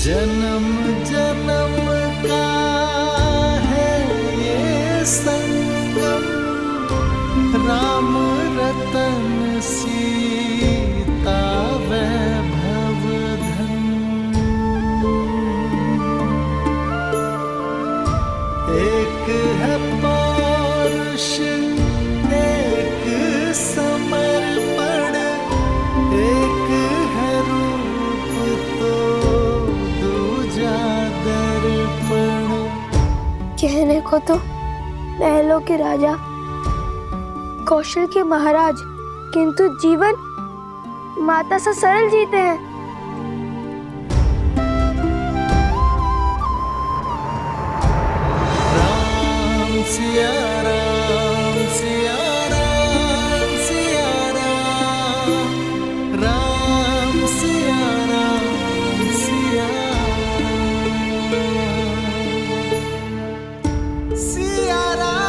जन्म जन्म का है ये संगम, राम रतन सीता वैभव धन। एक है पौरुष एक समर्पण, एक है रूप तो दूजा दर्पण। कहने को तो महलों के राजा, कौशल के महाराज, किंतु जीवन माता सा सरल जीते हैं। राम सिया राम सिया राम सिया राम, राम सिया राम सिया राम, सिया राम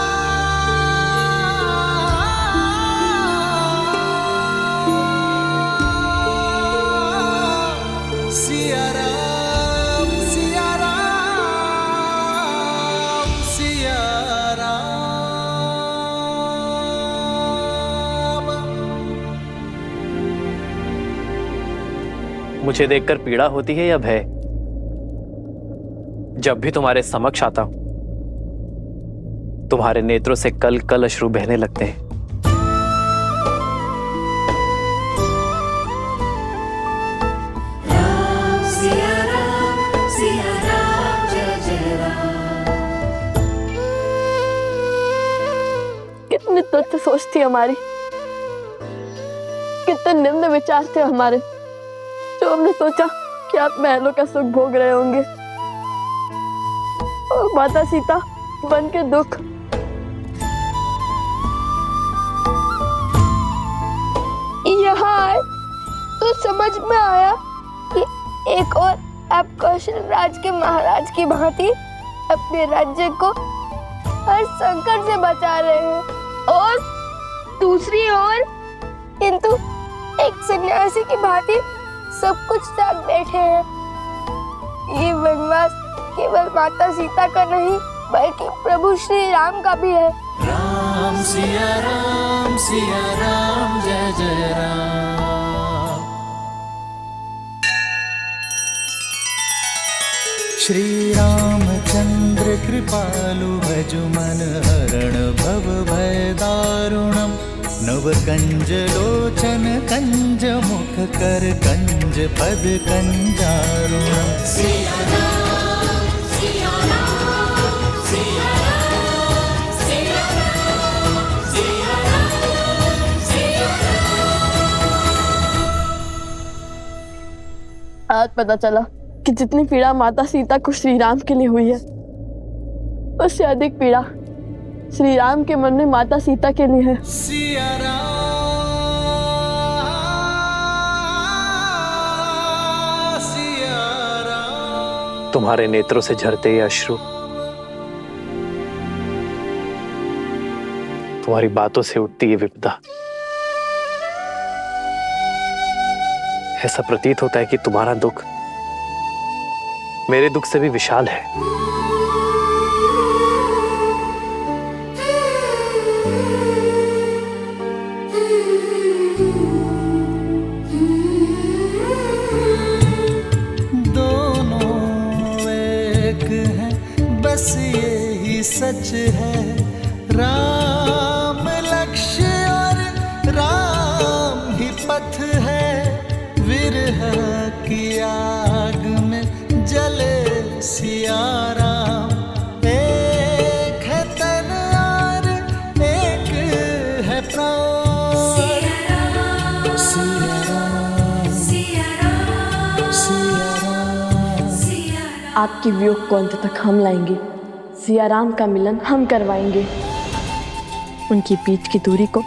सिया राम सिया राम सिया राम। मुझे देखकर पीड़ा होती है या भय? जब भी तुम्हारे समक्ष आता हूं, तुम्हारे नेत्रों से कल कल अश्रु बहने लगते हैं। कितनी तुच्छ सोच थी हमारी, कितने निम्न विचार थे हमारे, जो हमने सोचा कि आप महलों का सुख भोग रहे होंगे और माता सीता बन के दुख। यहाँ आए तो समझ में आया कि एक और आप कौशल राज के महाराज की भांति अपने राज्य को हर संकट से बचा रहे हैं, और दूसरी ओर किंतु एक सन्यासी की भांति सब कुछ त्याग बैठे हैं। ये वनवास केवल माता सीता का नहीं, बल्कि प्रभु श्री राम का भी है। राम सिया राम जय जय राम। श्री रामचंद्र कृपालु भजु मन हरण भव भय दारुणम, नव कंज लोचन कंज मुख कर कंज पद कंजारुणम। सिया राम सिया राम सिया राम सिया राम सिया राम सिया राम। आज पता चला कि जितनी पीड़ा माता सीता को श्री राम के लिए हुई है, उससे अधिक पीड़ा श्री राम के मन में माता सीता के लिए है। सिया राम सिया राम। तुम्हारे नेत्रों से झरते ये अश्रु तुम्हारी बातों से उठती ये विपदा, ऐसा प्रतीत होता है कि तुम्हारा दुख मेरे दुख से भी विशाल है। दोनों एक हैं, बस यही सच है। राम लक्ष्य और राम ही पथ है, विरह की आग में जले सिया राम। एक है तन और एक है प्राण। सिया राम सिया राम सिया राम। आपके वियोग को अंत तक हम लाएंगे, सिया राम का मिलन हम करवाएंगे, उनकी बीच की दूरी को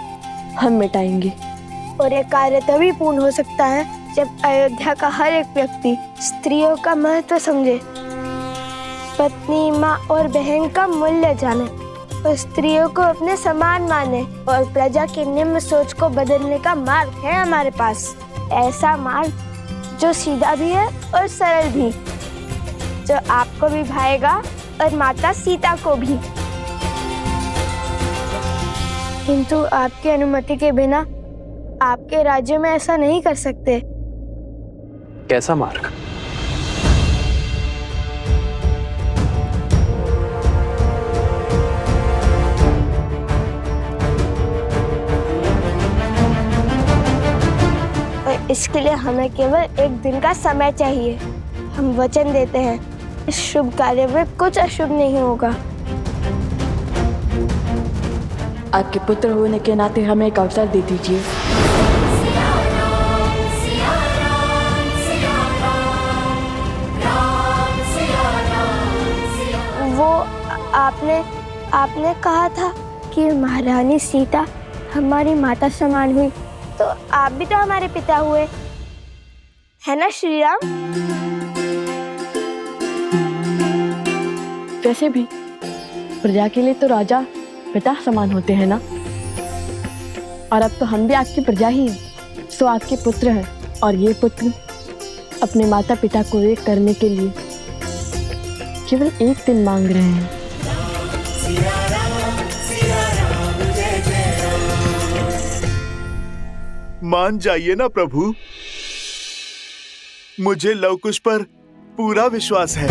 हम मिटाएंगे। और ये कार्य तभी पूर्ण हो सकता है जब अयोध्या का हर एक व्यक्ति स्त्रियों का महत्व समझे, पत्नी, माँ और बहन का मूल्य जाने और स्त्रियों को अपने समान माने। और प्रजा की निम्न सोच को बदलने का मार्ग है हमारे पास, ऐसा मार्ग जो सीधा भी है और सरल भी। जो आपको भी भाएगा और माता सीता को भी। किंतु आपकी अनुमति के बिना आपके राज्य में ऐसा नहीं कर सकते। कैसा मार्ग? और इसके लिए हमें केवल एक दिन का समय चाहिए। हम वचन देते हैं इस शुभ कार्य में कुछ अशुभ नहीं होगा। आपके पुत्र होने के नाते हमें एक अवसर दे दीजिए। वो आपने कहा था कि महारानी सीता हमारी माता समान हुई, तो आप भी तो हमारे पिता हुए, है ना श्री राम? वैसे भी प्रजा के लिए तो राजा पिता समान होते हैं ना। और अब तो हम भी आपकी प्रजा ही हैं, सो आपके पुत्र हैं। और ये पुत्र अपने माता पिता को एक करने के लिए केवल एक दिन मांग रहे हैं। मान जाइए ना प्रभु, मुझे लव कुश पर पूरा विश्वास है।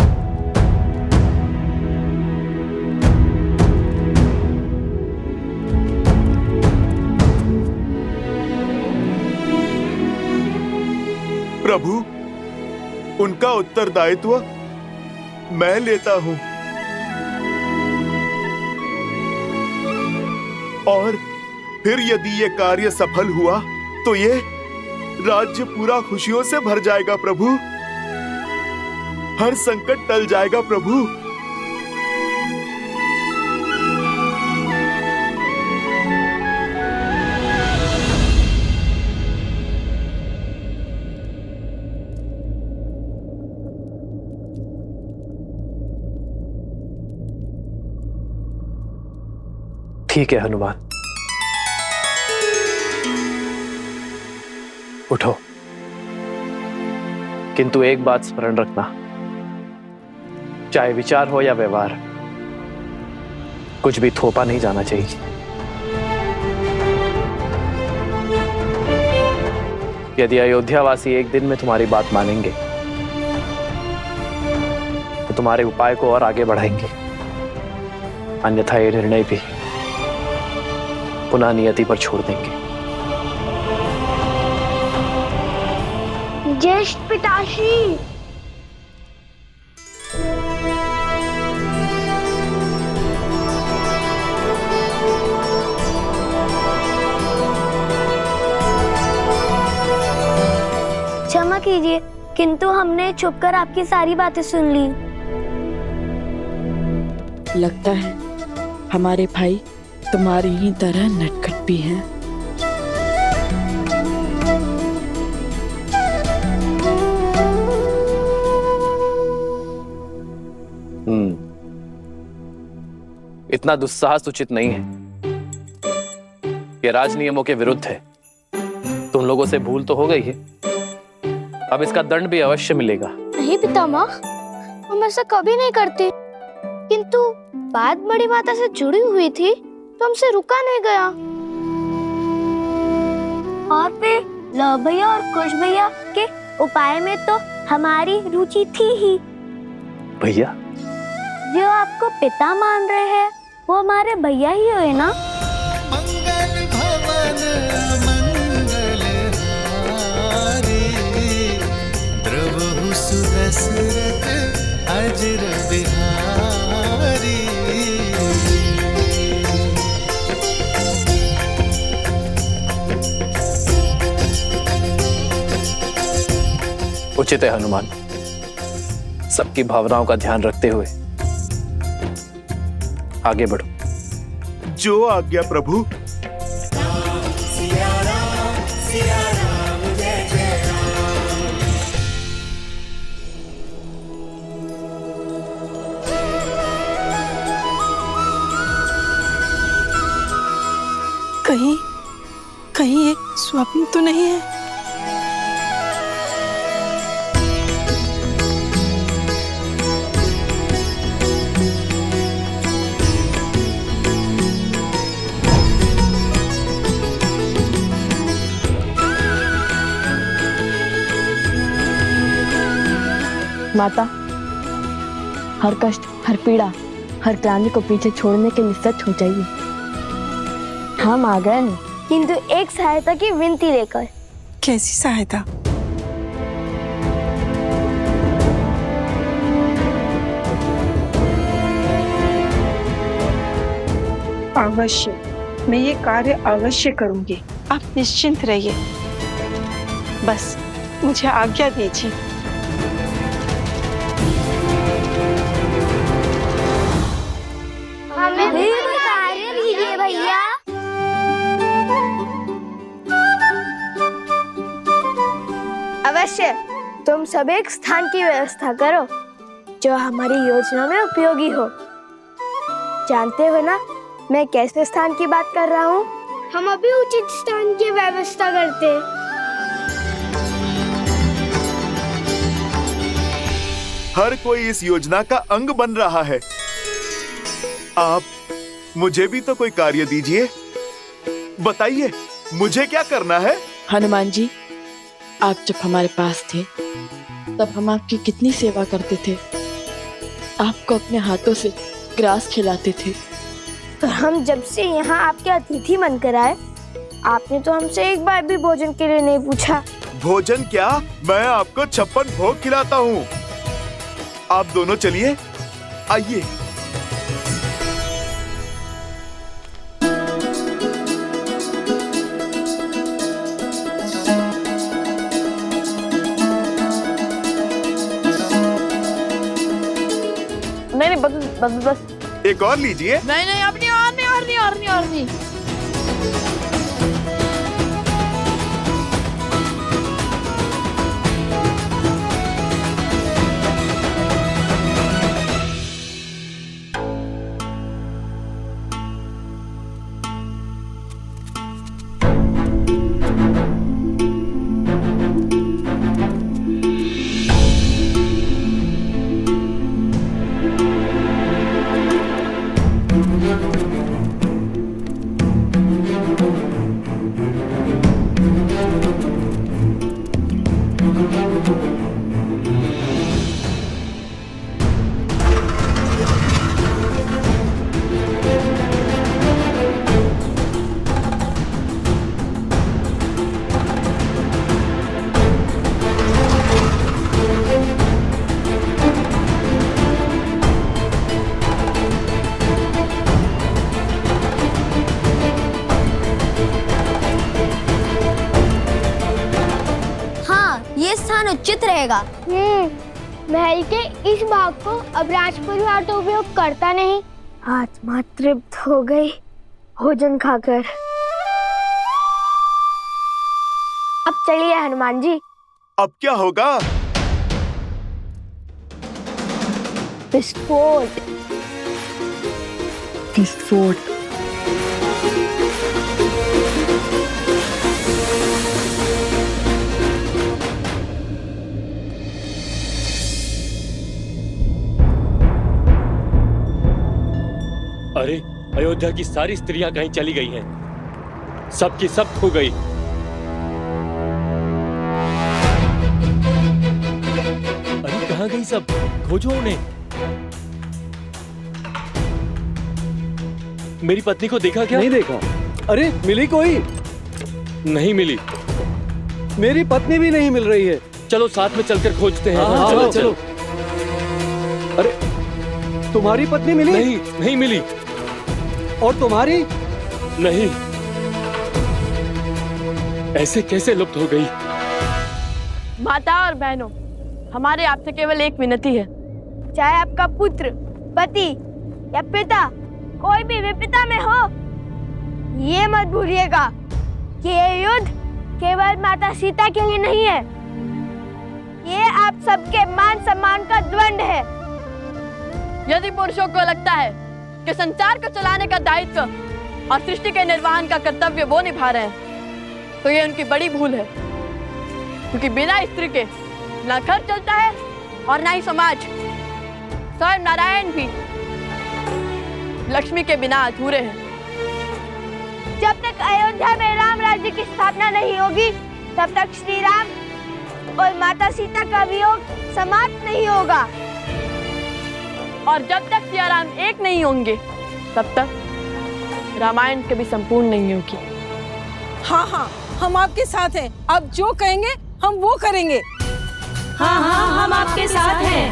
प्रभु, उनका उत्तरदायित्व मैं लेता हूं। और फिर यदि ये कार्य सफल हुआ तो ये राज्य पूरा खुशियों से भर जाएगा प्रभु। हर संकट टल जाएगा प्रभु। ठीक है हनुमान, उठो। किंतु एक बात स्मरण रखना, चाहे विचार हो या व्यवहार, कुछ भी थोपा नहीं जाना चाहिए। यदि अयोध्यावासी एक दिन में तुम्हारी बात मानेंगे तो तुम्हारे उपाय को और आगे बढ़ाएंगे, अन्यथा ये निर्णय भी पुनः नियति पर छोड़ देंगे। ज्येष्ठ पिताश्री, क्षमा कीजिए, किंतु हमने छुपकर आपकी सारी बातें सुन ली। लगता है हमारे भाई तुम्हारी ही तरह नटखट भी हैं। इतना दुस्साहस उचित नहीं है। ये राज नियमों के विरुद्ध है। तुम लोगों से भूल तो हो गई है, अब इसका दंड भी अवश्य मिलेगा। नहीं पितामह, हम ऐसा कभी नहीं करते, किंतु बात बड़ी माता से जुड़ी हुई थी तो हमसे रुका नहीं गया। और फिर लव भैया और कुश भैया के उपाय में तो हमारी रुचि थी ही। भैया? जो आपको पिता मान रहे हैं वो हमारे भैया ही हुए ना। मंगल भवन मंगल हारी, द्रवहु सुदशरथ अजर बिहारी। उचित है हनुमान, सबकी भावनाओं का ध्यान रखते हुए आगे बढ़ो। जो आज्ञा प्रभु। कहीं एक स्वप्न तो नहीं है? माता, हर कष्ट, हर पीड़ा, हर क्लांति को पीछे छोड़ने के लिए सच हो जाइए। हम आ गए हैं, किंतु एक सहायता की विनती लेकर। कैसी सहायता? अवश्य, मैं ये कार्य अवश्य करूंगी। आप निश्चिंत रहिए। बस मुझे आज्ञा दीजिए। हमें भी कार्य दीजिए भैया। अवश्य, तुम सब एक स्थान की व्यवस्था करो जो हमारी योजना में उपयोगी हो। जानते हो ना मैं कैसे स्थान की बात कर रहा हूँ? हम अभी उचित स्थान की व्यवस्था करते। हर कोई इस योजना का अंग बन रहा है। आप मुझे भी तो कोई कार्य दीजिए। बताइए मुझे क्या करना है? हनुमान जी, आप जब हमारे पास थे तब हम आपकी कितनी सेवा करते थे। आपको अपने हाथों से ग्रास खिलाते थे। पर हम जब से यहाँ आपके अतिथि बनकर आए, आपने तो हमसे एक बार भी भोजन के लिए नहीं पूछा। भोजन क्या, मैं आपको 56 भोग खिलाता हूँ। आप दोनों चलिए, आइए। नहीं, बस एक और लीजिए। नहीं, अब नहीं, और नहीं। उचित रहेगा। महल के इस भाग को अब राज परिवार तो उपयोग करता नहीं। आत्मा तृप्त हो गई भोजन खाकर। अब चलिए हनुमान जी। अब क्या होगा? विस्फोट। विस्फोट। अरे, अयोध्या की सारी स्त्रियां कहीं चली गई हैं। सब की सब खो गई। अरे कहाँ गई सब? खोजो उन्हें। मेरी पत्नी को देखा क्या? नहीं देखा। अरे मिली कोई? नहीं मिली। मेरी पत्नी भी नहीं मिल रही है। चलो साथ में चलकर खोजते हैं। हाँ, चलो। अरे तुम्हारी पत्नी मिली? नहीं, नहीं मिली। और तुम्हारी? नहीं। ऐसे कैसे लुप्त हो गई? माता और बहनों, हमारे आपसे केवल एक विनती है। चाहे आपका पुत्र, पति या पिता, कोई भी विपदा में हो, ये मत भूलिएगा कि ये युद्ध केवल माता सीता के लिए नहीं है। ये आप सबके मान सम्मान का द्वंद है। यदि पुरुषों को लगता है कि संसार को चलाने का दायित्व और सृष्टि के निर्वहन का कर्तव्य वो निभा रहे हैं, तो ये उनकी बड़ी भूल है। क्योंकि बिना स्त्री के ना घर चलता है और ना ही समाज। स्वयं नारायण भी लक्ष्मी के बिना अधूरे हैं। जब तक अयोध्या में राम राज्य की स्थापना नहीं होगी, तब तक श्री राम और माता सीता का वियोग समाप्त नहीं होगा। और जब तक सियाराम एक नहीं होंगे तब तक रामायण कभी संपूर्ण नहीं होगी। हाँ हाँ, हम आपके साथ हैं। आप जो कहेंगे हम वो करेंगे। हाँ हाँ, हम आपके साथ हैं।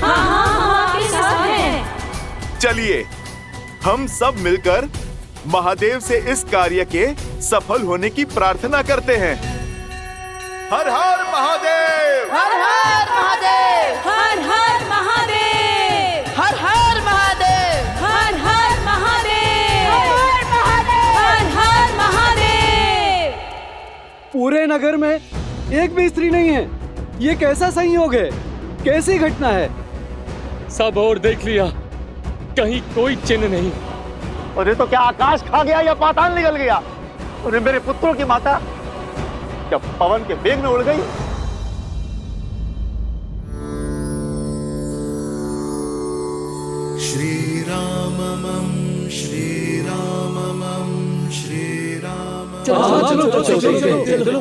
हाँ हाँ, हम आपके साथ हैं। चलिए हम सब मिलकर महादेव से इस कार्य के सफल होने की प्रार्थना करते हैं। हर हर महादेव, हर हर महादेव, हर हर महादेव, हर हर महादेव, हर हर महादेव, हर महादेव, हर हर महादेव। पूरे नगर में एक भी स्त्री नहीं है। ये कैसा संयोग है? कैसी घटना है? सब और देख लिया, कहीं कोई चिन्ह नहीं। अरे तो क्या आकाश खा गया या पाताल निकल गया? अरे मेरे पुत्रों की माता क्या पवन के वेग में उड़ गई? श्री राममं श्री राममं श्री राम। चलो।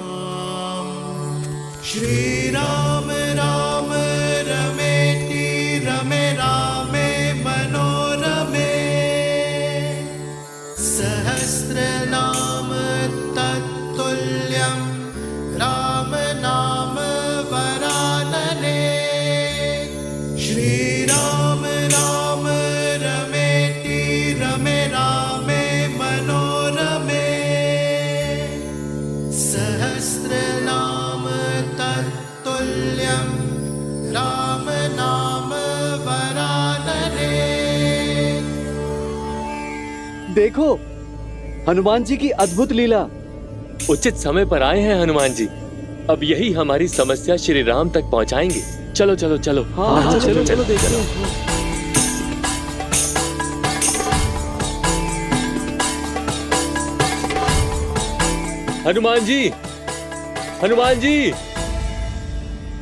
श्री राम राम रमेति रमे रामे मनोरमे सहस्रनाम तत्तुल्यं राम नाम वरानने। श्री राम राम रमेति रमे रामे मनोरमे सहस्रनाम तत्तुल्यं राम नाम वरानने। देखो हनुमान जी की अद्भुत लीला। उचित समय पर आए हैं हनुमान जी। अब यही हमारी समस्या श्री राम तक पहुंचाएंगे। चलो चलो चलो। हाँ, चलो देखो। हनुमान जी, हनुमान जी,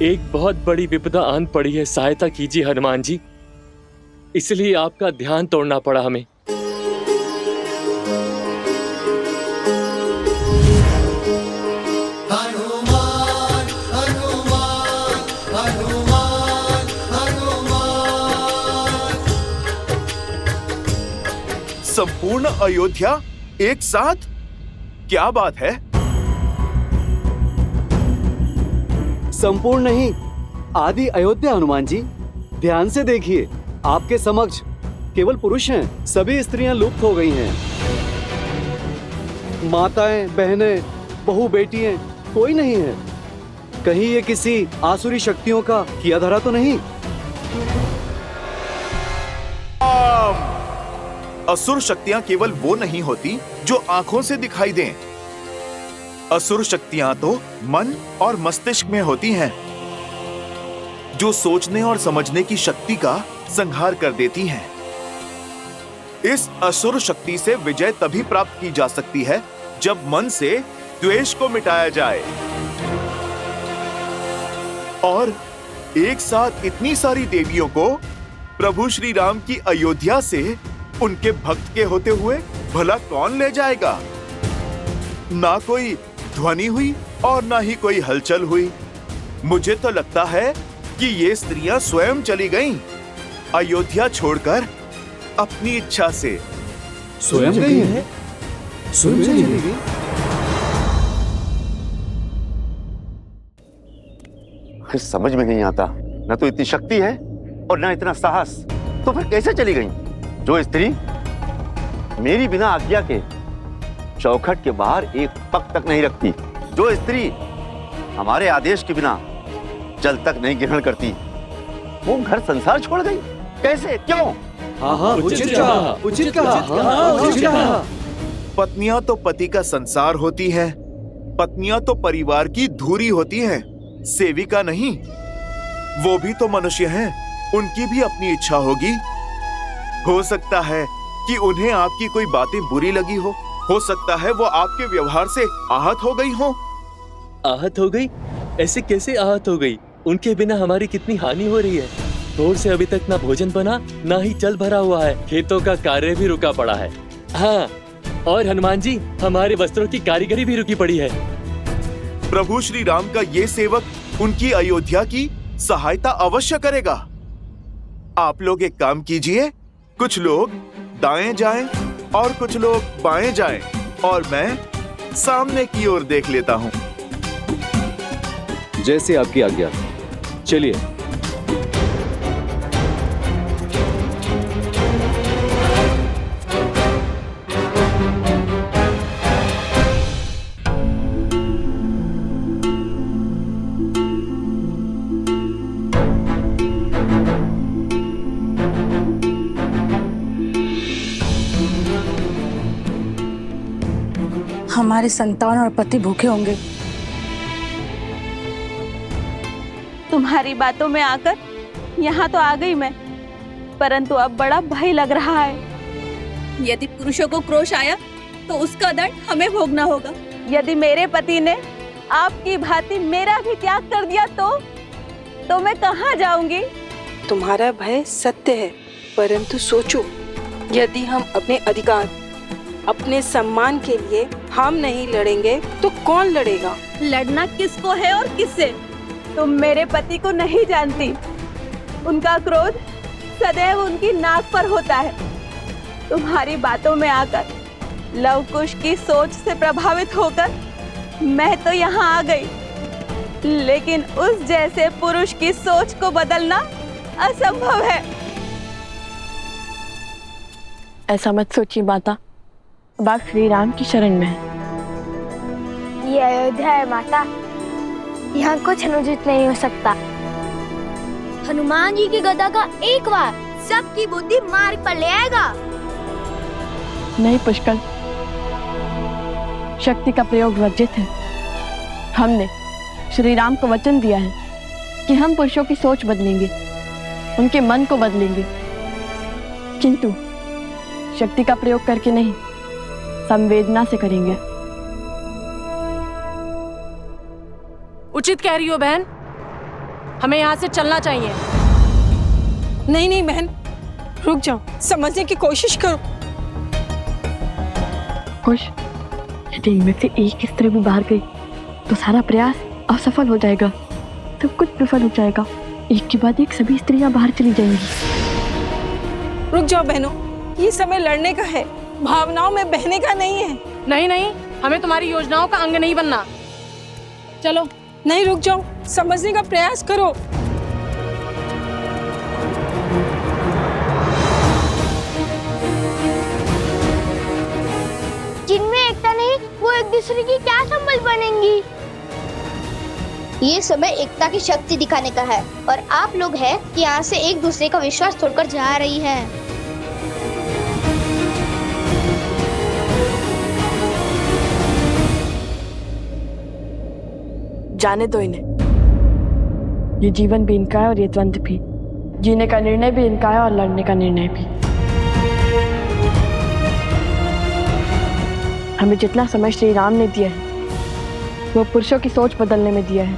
एक बहुत बड़ी विपदा आन पड़ी है, सहायता कीजिए हनुमान जी। इसलिए आपका ध्यान तोड़ना पड़ा हमें। हनुमान हनुमान हनुमान हनुमान। संपूर्ण अयोध्या एक साथ? क्या बात है? संपूर्ण नहीं, आदि अयोध्या हनुमान जी। ध्यान से देखिए, आपके समक्ष केवल पुरुष हैं। सभी स्त्रियां लुप्त हो गई हैं। माताएं, बहनें, बहू, बेटियां कोई नहीं है। कहीं ये किसी आसुरी शक्तियों का किया धरा तो नहीं? असुर शक्तियां केवल वो नहीं होती जो आंखों से दिखाई दें। असुर शक्तियां तो मन और मस्तिष्क में होती हैं, जो सोचने और समझने की शक्ति का संहार कर देती हैं। इस असुर शक्ति से विजय तभी प्राप्त की जा सकती है जब मन से द्वेष को मिटाया जाए। और एक साथ इतनी सारी देवियों को प्रभु श्री राम की अयोध्या से उनके भक्त के होते हुए भला कौन ले जाएगा? ना कोई ध्वनि हुई और ना ही कोई हलचल हुई। मुझे तो लगता है कि ये स्त्रियां स्वयं चली गईं, अयोध्या छोड़कर अपनी इच्छा से। स्वयं गई है? स्वयं चली गई? समझ में नहीं आता, न तो इतनी शक्ति है और न इतना साहस। तो फिर कैसे चली गई? जो स्त्री मेरी बिना आज्ञा के चौखट के बाहर एक पग तक नहीं रखती, जो स्त्री हमारे आदेश के बिना जल तक नहीं ग्रहण करती, वो घर संसार छोड़ गई। कैसे? क्यों? हाँ, उचित कहा। पत्नियां तो पति का संसार होती हैं, पत्नियां तो परिवार की धुरी होती हैं, सेविका नहीं। वो भी तो मनुष्य हैं, उनकी भी अपनी इच्छा होगी। हो सकता है कि उन्हें आपकी कोई बातें बुरी लगी हो सकता है वो आपके व्यवहार से आहत हो गई हो। आहत हो गई? ऐसे कैसे आहत हो गई? उनके बिना हमारी कितनी हानि हो रही है। भोर से अभी तक ना भोजन बना, ना ही जल भरा हुआ है। खेतों का कार्य भी रुका पड़ा है। हाँ, और हनुमान जी, हमारे वस्त्रों की कारीगरी भी रुकी पड़ी है। प्रभु श्री राम का ये सेवक उनकी अयोध्या की सहायता अवश्य करेगा। आप लोग एक काम कीजिए, कुछ लोग दाएं जाएं और कुछ लोग बाएं जाएं और मैं सामने की ओर देख लेता हूं। जैसे आपकी आज्ञा। चलिए। हमारे संतान और पति भूखे होंगे। तुम्हारी बातों में आकर यहाँ तो आ गई मैं, परंतु अब बड़ा भय लग रहा है। यदि पुरुषों को क्रोध आया तो उसका दंड हमें भोगना होगा। यदि मेरे पति ने आपकी भांति मेरा भी त्याग कर दिया तो मैं कहाँ जाऊंगी? तुम्हारा भय सत्य है, परंतु सोचो, यदि हम अपने अधिकार, अपने सम्मान के लिए हम नहीं लड़ेंगे तो कौन लड़ेगा? लड़ना किसको है और किससे? तुम मेरे पति को नहीं जानती। उनका क्रोध सदैव उनकी नाक पर होता है। तुम्हारी बातों में आकर लव कुश की सोच से प्रभावित होकर मैं तो यहाँ आ गई, लेकिन उस जैसे पुरुष की सोच को बदलना असंभव है। ऐसा मत सोचिए माता, बात श्री राम की शरण में है। ये अयोध्या है माता, यहाँ कुछ अनुचित नहीं हो सकता। हनुमान जी की गदा का एक वार सबकी बुद्धि मार्ग पर ले आएगा। नहीं पुष्कर, शक्ति का प्रयोग वर्जित है। हमने श्री राम को वचन दिया है कि हम पुरुषों की सोच बदलेंगे, उनके मन को बदलेंगे, किंतु शक्ति का प्रयोग करके नहीं, संवेदना से करेंगे। उचित कह रही हो बहन, हमें यहाँ से चलना चाहिए। नहीं नहीं बहन, रुक जाओ, समझने की कोशिश करो। खुश, यदि इनमें से एक स्त्री भी बाहर गई तो सारा प्रयास असफल हो जाएगा, सब कुछ विफल हो जाएगा। एक के बाद एक सभी स्त्रियां बाहर चली जाएंगी। रुक जाओ बहनों, ये समय लड़ने का है, भावनाओं में बहने का नहीं है। नहीं नहीं, हमें तुम्हारी योजनाओं का अंग नहीं बनना। चलो। नहीं, रुक जाओ, समझने का प्रयास करो। जिनमें एकता नहीं, वो एक दूसरे की क्या संबल बनेंगी? ये समय एकता की शक्ति दिखाने का है, और आप लोग हैं कि यहाँ से एक दूसरे का विश्वास तोड़कर जा रही हैं। जाने दो इन्हें। ये जीवन भी इनका है और ये द्वंद्व भी। जीने का निर्णय भी इनका है और लड़ने का निर्णय भी। हमें जितना समय श्री राम ने दिया है वो पुरुषों की सोच बदलने में दिया है,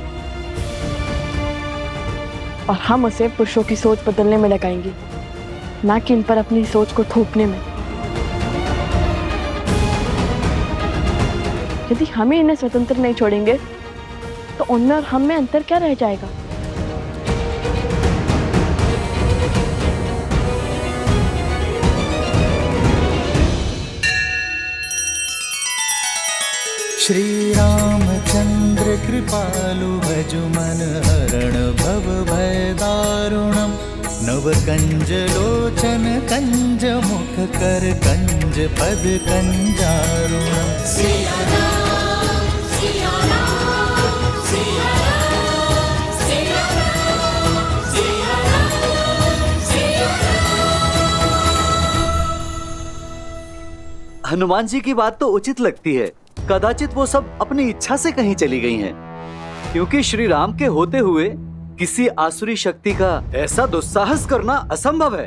और हम उसे पुरुषों की सोच बदलने में लगाएंगे, ना कि इन पर अपनी सोच को थोपने में। यदि हमें इन्हें स्वतंत्र नहीं छोड़ेंगे तो उनमें और हम में अंतर क्या रह जाएगा? श्री रामचंद्र कृपालु भजु मन हरण भव भय दारुणम नव कंज लोचन कंज मुख कर कंज पद कंजारुणम। हनुमान जी की बात तो उचित लगती है। कदाचित वो सब अपनी इच्छा से कहीं चली गई हैं, क्योंकि श्री राम के होते हुए किसी आसुरी शक्ति का ऐसा दुस्साहस करना असंभव है।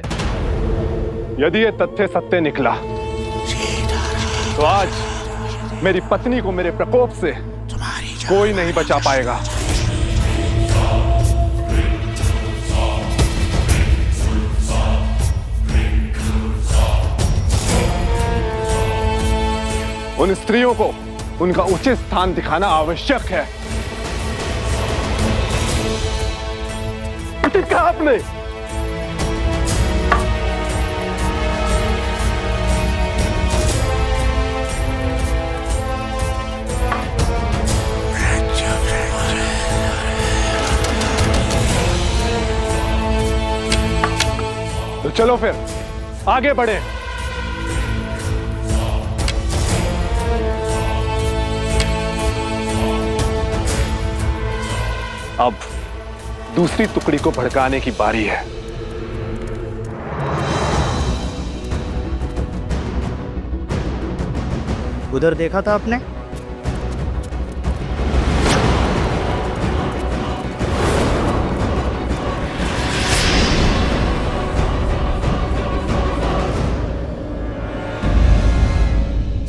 यदि ये तथ्य सत्य निकला तो आज मेरी पत्नी को मेरे प्रकोप से कोई नहीं बचा पाएगा। उन स्त्रियों को उनका उचित स्थान दिखाना आवश्यक है। ठीक कहा आपने। तो चलो फिर आगे बढ़े। अब दूसरी टुकड़ी को भड़काने की बारी है। उधर देखा था आपने?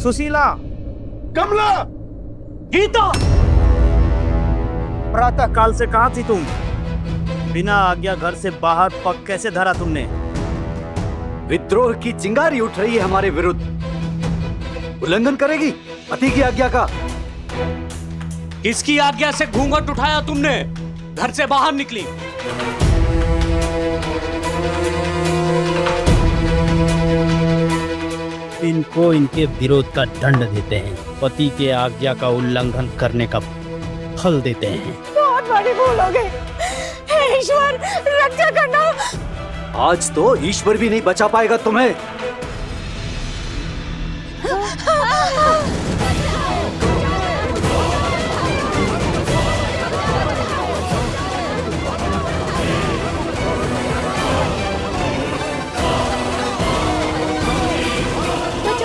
सुशीला, कमला, गीता, प्रातः काल से कहां थी तुम? बिना आज्ञा घर से बाहर पग कैसे धरा तुमने? विद्रोह की चिंगारी उठ रही है हमारे विरुद्ध। उल्लंघन करेगी पति की आज्ञा का। किसकी आज्ञा से घूंघट उठाया तुमने? घर से बाहर निकली। इनको इनके विरोध का दंड देते हैं, पति के आज्ञा का उल्लंघन करने का फल देते हैं। बहुत बड़ी भूल हो गई। हे ईश्वर, रक्षा करना। आज तो ईश्वर भी नहीं बचा पाएगा तुम्हें।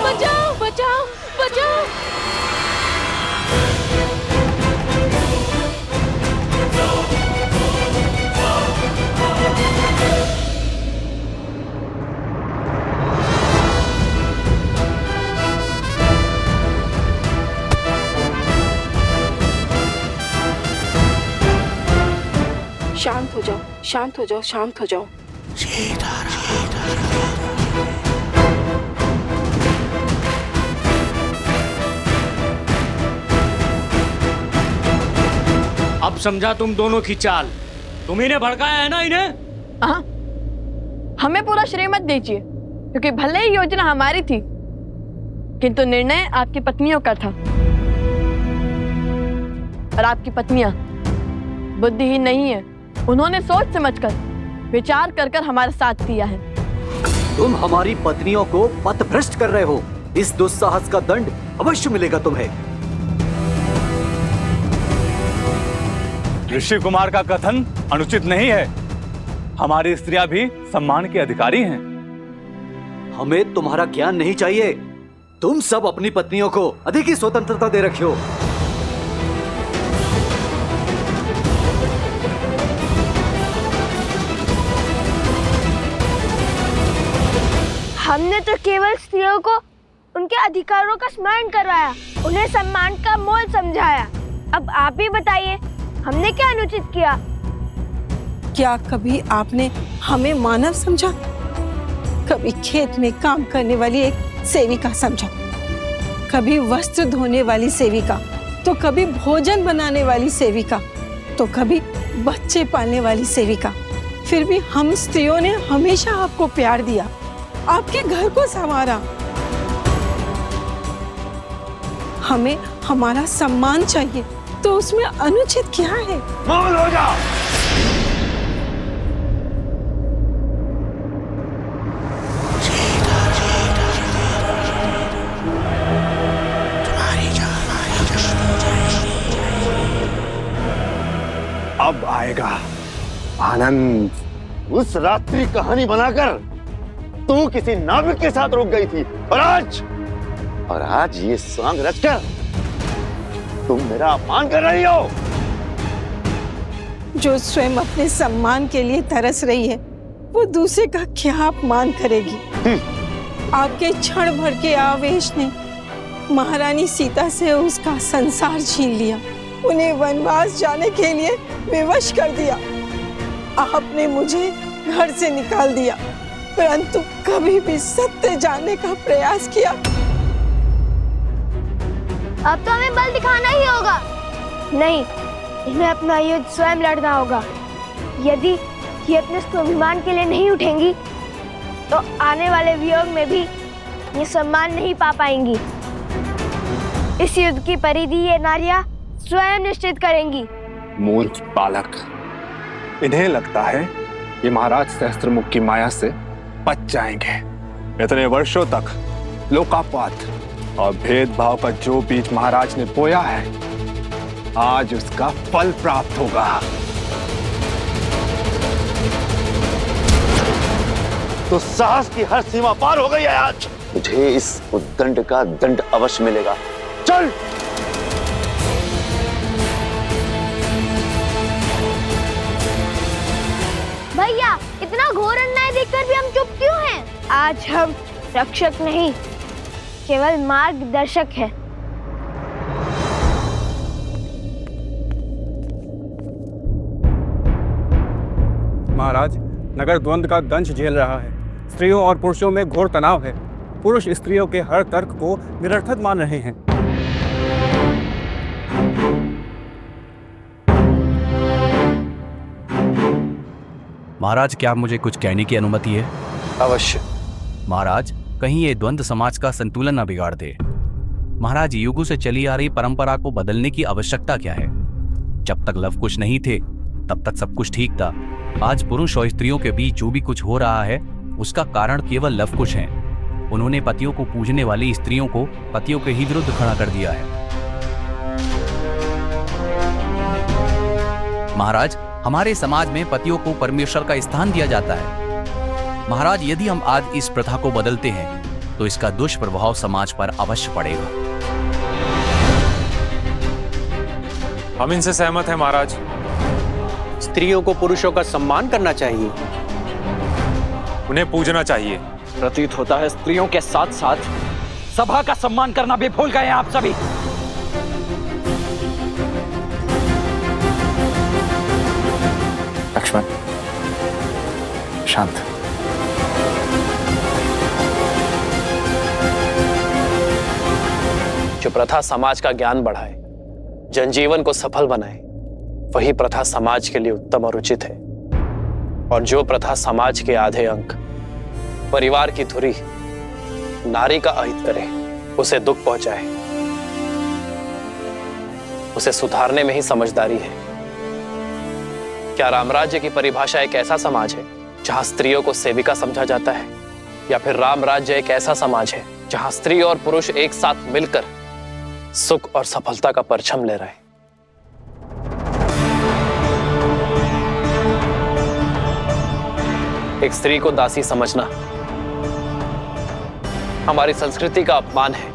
बचाओ, बचाओ, बचाओ। शांत हो जाओ, शांत हो जाओ, शांत हो जाओ। अब समझा तुम दोनों की चाल। तुम ही ने भड़काया है ना इन्हें? हाँ, हमें पूरा श्रेय मत दीजिए, क्योंकि भले ही योजना हमारी थी, किंतु निर्णय आपकी पत्नियों का था। और आपकी पत्नियां बुद्धिहीन नहीं है। उन्होंने सोच समझकर विचार कर कर हमारा साथ दिया है। तुम हमारी पत्नियों को पथभ्रष्ट कर रहे हो। इस दुस्साहस का दंड अवश्य मिलेगा तुम्हें। ऋषि कुमार का कथन अनुचित नहीं है। हमारी स्त्रियां भी सम्मान के अधिकारी हैं। हमें तुम्हारा ज्ञान नहीं चाहिए। तुम सब अपनी पत्नियों को अधिक ही स्वतंत्रता दे रखे हो। हमने तो केवल स्त्रियों को उनके अधिकारों का स्मरण करवाया, उन्हें सम्मान का मोल समझाया। अब आप ही बताइए, हमने क्या अनुचित किया? क्या कभी आपने हमें मानव समझा? कभी खेत में काम करने वाली एक सेविका समझा, कभी वस्त्र धोने वाली सेविका, तो कभी भोजन बनाने वाली सेविका, तो कभी बच्चे पालने वाली सेविका। फिर भी हम स्त्रियों ने हमेशा आपको प्यार दिया, आपके घर को संवारा। हमें हमारा सम्मान चाहिए, तो उसमें अनुचित क्या है? मौन हो जा। अब आएगा आनंद। उस रात्रि कहानी बनाकर तू किसी नाविक के साथ रुक गई थी, और आज ये सांग रचकर तुम मेरा अपमान कर रही हो। जो स्वयं अपने सम्मान के लिए तरस रही है, वो दूसरे का क्या अपमान करेगी? आपके क्षण भर के आवेश ने महारानी सीता से उसका संसार छीन लिया, उन्हें वनवास जाने के लिए विवश कर दिया। आपने मुझे घर से निकाल दिया, परंतु कभी भी सत्य जानने का प्रयास किया? अब तो हमें बल दिखाना ही होगा। नहीं, इन्हें अपना युद्ध स्वयं लड़ना होगा। यदि ये अपने स्वाभिमान के लिए नहीं उठेंगी तो आने वाले वियोग में भी ये सम्मान नहीं पा पाएंगी। इस युद्ध की परिधि ये नारियां स्वयं निश्चित करेंगी। मूर्ख बालक, इन्हें लगता है ये महाराज सहस्त्रमुख की माया से बच जाएंगे। इतने वर्षों तक लोकापात और भेदभाव का जो बीज महाराज ने बोया है, आज उसका फल प्राप्त होगा। तो साहस की हर सीमा पार हो गई है आज। मुझे इस उद्दंड का दंड अवश्य मिलेगा। चल। भैया, इतना घोर अन्याय देखकर भी हम चुप क्यों हैं? आज हम रक्षक नहीं, केवल मार्गदर्शक हैं। महाराज, नगर द्वंद्व का दंश झेल रहा है। स्त्रियों और पुरुषों में घोर तनाव है। पुरुष स्त्रियों के हर तर्क को निरर्थक मान रहे हैं। महाराज, क्या मुझे कुछ कहने की अनुमति है? अवश्य। महाराज, कहीं ये द्वंद्व समाज का संतुलन न बिगाड़ दे। महाराज, युगों से चली आ रही परंपरा को बदलने की आवश्यकता क्या है? जब तक लव कुश नहीं थे तब तक सब कुछ ठीक था। आज पुरुष और स्त्रियों के बीच जो भी कुछ हो रहा है उसका कारण केवल लव कुश है। उन्होंने पतियों को पूजने वाली स्त्रियों को पतियों के ही विरुद्ध खड़ा कर दिया है। महाराज, हमारे समाज में पतियों को परमेश्वर का स्थान दिया जाता है। महाराज, यदि हम आज इस प्रथा को बदलते हैं तो इसका दुष्प्रभाव समाज पर अवश्य पड़ेगा। हम इनसे सहमत हैं महाराज। स्त्रियों को पुरुषों का सम्मान करना चाहिए, उन्हें पूजना चाहिए। प्रतीत होता है स्त्रियों के साथ साथ सभा का सम्मान करना भी भूल गए हैं आप सभी। लक्ष्मण, शांत। जो प्रथा समाज का ज्ञान बढ़ाए, जनजीवन को सफल बनाए, वही प्रथा समाज के लिए उत्तम और उचित है। और जो प्रथा समाज के आधे अंक, परिवार की धुरी, नारी का अहित करे, उसे दुख पहुंचाए, उसे सुधारने में ही समझदारी है। क्या रामराज्य की परिभाषा एक ऐसा समाज है जहां स्त्रियों को सेविका समझा जाता है, या फिर राम राज्य एक ऐसा समाज है जहां स्त्री और पुरुष एक साथ मिलकर सुख और सफलता का परचम ले रहे हैं? एक स्त्री को दासी समझना हमारी संस्कृति का अपमान है।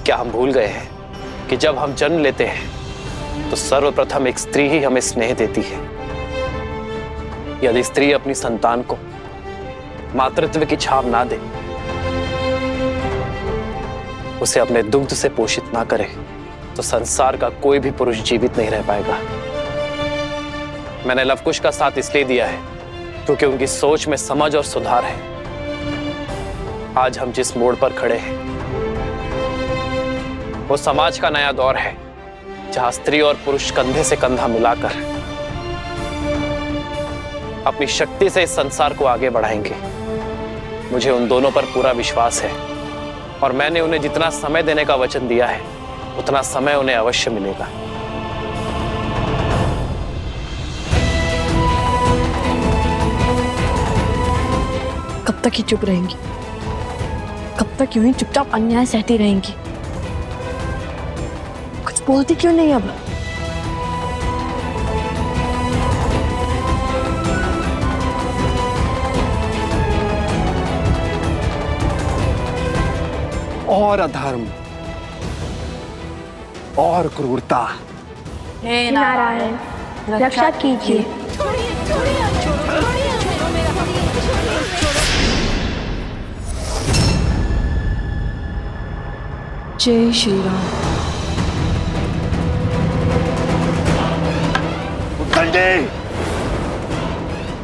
क्या हम भूल गए हैं कि जब हम जन्म लेते हैं तो सर्वप्रथम एक स्त्री ही हमें स्नेह देती है। यदि स्त्री अपनी संतान को मातृत्व की छाव ना दे, उसे अपने दुग्ध से पोषित ना करे, तो संसार का कोई भी पुरुष जीवित नहीं रह पाएगा। मैंने लवकुश का साथ इसलिए दिया है क्योंकि उनकी सोच में समझ और सुधार है। आज हम जिस मोड़ पर खड़े हैं वो समाज का नया दौर है, जहां स्त्री और पुरुष कंधे से कंधा मिलाकर अपनी शक्ति से इस संसार को आगे बढ़ाएंगे। मुझे उन दोनों पर पूरा विश्वास है और मैंने उन्हें जितना समय देने का वचन दिया है उतना समय उन्हें अवश्य मिलेगा। कब तक ही चुप रहेंगी? कब तक यूं ही चुपचाप अन्याय सहती रहेंगी? कुछ बोलती क्यों नहीं अब? और अधर्म और क्रूरता। हे नारायण, रक्षा कीजिए। जय श्री राम। संजय,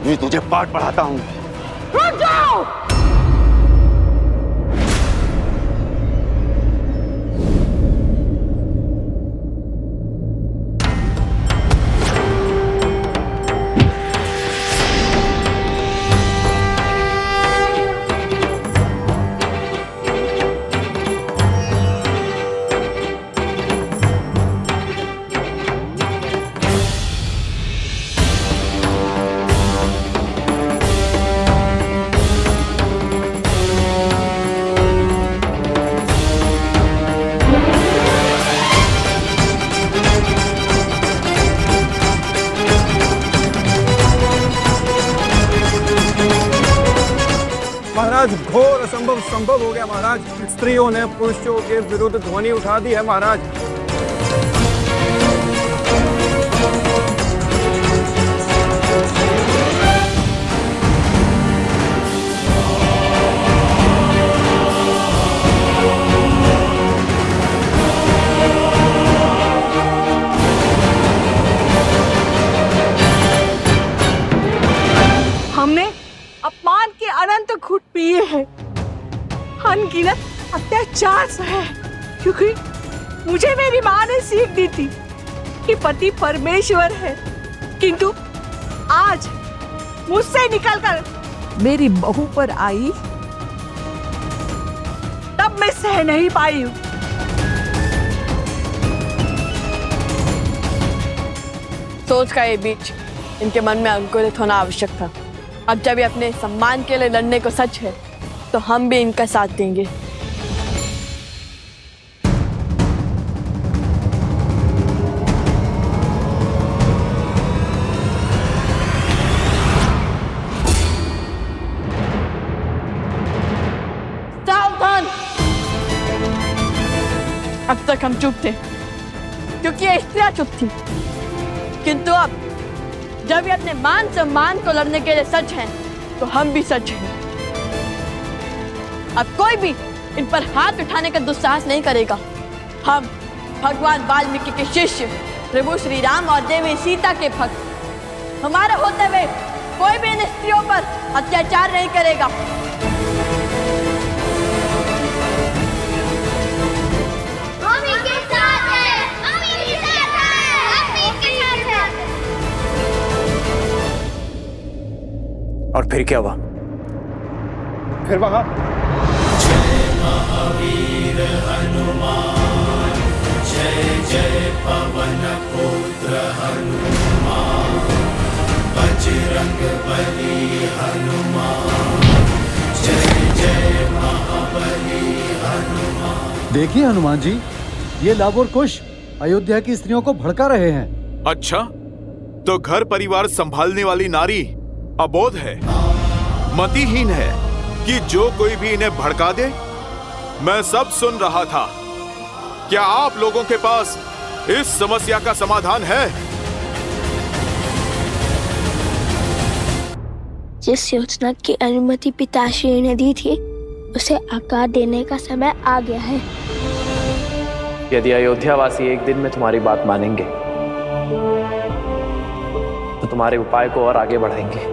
मैं तुझे पाठ पढ़ाता हूँ। रुक जाओ। महाराज, घोर असंभव संभव हो गया महाराज। स्त्रियों ने पुरुषों के विरुद्ध ध्वनि उठा दी है महाराज। हमने अपमान के अनंत घुट पिए हैं, अनगिनत अत्याचार सहे, क्योंकि मुझे मेरी माँ ने सीख दी थी कि पति परमेश्वर है, किंतु आज मुझसे निकलकर मेरी बहू पर आई तब मैं सह नहीं पाई हूँ। सोच का ये बीच इनके मन में अंकुरित होना आवश्यक था। अब जब ये अपने सम्मान के लिए लड़ने को सच है, तो हम भी इनका साथ देंगे। सावधान! अब तक हम चुप थे, क्योंकि ये स्त्रियां चुप थी, किंतु अब जब ये अपने मान सम्मान को लड़ने के लिए सच हैं, तो हम भी सच हैं। अब कोई भी इन पर हाथ उठाने का दुस्साहस नहीं करेगा। हम भगवान वाल्मीकि के शिष्य प्रभु श्री राम और देवी सीता के भक्त, हमारे होते हुए कोई भी इन स्त्रियों पर अत्याचार नहीं करेगा। हम इनके साथ हैं, हम इनके साथ हैं, हम इनके साथ हैं। और फिर क्या हुआ? फिर वहां जय महावीर हनुमान, जय जय पवन पुत्र हनुमान, बजरंग बली हनुमान, जय जय महाबली हनुमान। देखिए हनुमान जी, ये लाभ और कुश अयोध्या की स्त्रियों को भड़का रहे हैं। अच्छा, तो घर परिवार संभालने वाली नारी अबोध है, मतिहीन है कि जो कोई भी इन्हें भड़का दे। मैं सब सुन रहा था। क्या आप लोगों के पास इस समस्या का समाधान है? जिस योजना की अनुमति पिताश्री ने दी थी, उसे आकार देने का समय आ गया है। यदि अयोध्यावासी एक दिन में तुम्हारी बात मानेंगे, तो तुम्हारे उपाय को और आगे बढ़ाएंगे।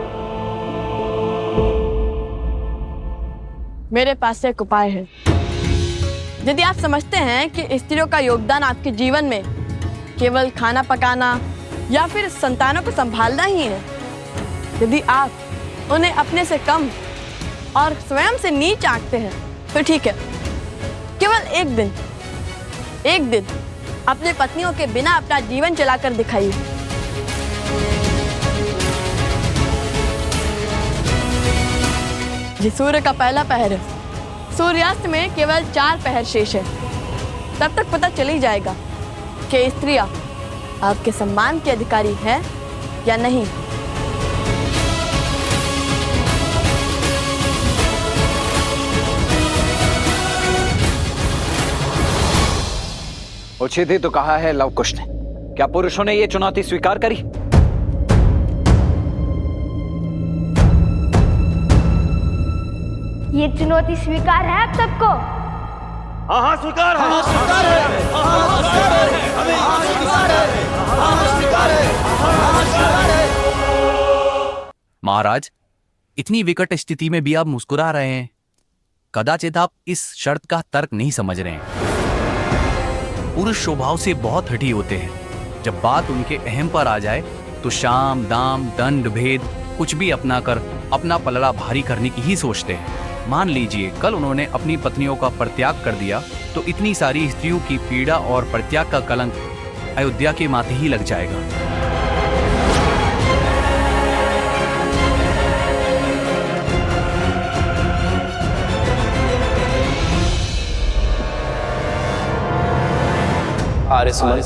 मेरे पास एक उपाय है। यदि आप समझते हैं कि स्त्रियों का योगदान आपके जीवन में केवल खाना पकाना या फिर संतानों को संभालना ही है, यदि आप उन्हें अपने से कम और स्वयं से नीच आंकते हैं, तो ठीक है, केवल एक दिन अपने पत्नियों के बिना अपना जीवन चलाकर दिखाइए। ये सूर्य का पहला पहर है। सूर्यास्त में केवल 4 पहर शेष है। तब तक पता चल ही जाएगा कि स्त्रियां आपके सम्मान के अधिकारी है या नहीं। उचित ही तो कहा है लव कुश ने। क्या पुरुषों ने ये चुनौती स्वीकार करी? ये चुनौती स्वीकार है आप सबको? हाँ हाँ स्वीकार है, स्वीकार है, स्वीकार है। महाराज, इतनी विकट स्थिति में भी आप मुस्कुरा रहे हैं। कदाचित आप इस शर्त का तर्क नहीं समझ रहे हैं। पुरुष स्वभाव से बहुत हठी होते हैं। जब बात उनके अहम पर आ जाए तो शाम दाम दंड भेद कुछ भी अपना कर अपना पलड़ा भारी करने की ही सोचते हैं। मान लीजिए कल उन्होंने अपनी पत्नियों का परित्याग कर दिया तो इतनी सारी स्त्रियों की पीड़ा और परित्याग का कलंक अयोध्या के माथे ही लग जाएगा। आर्य सुमन,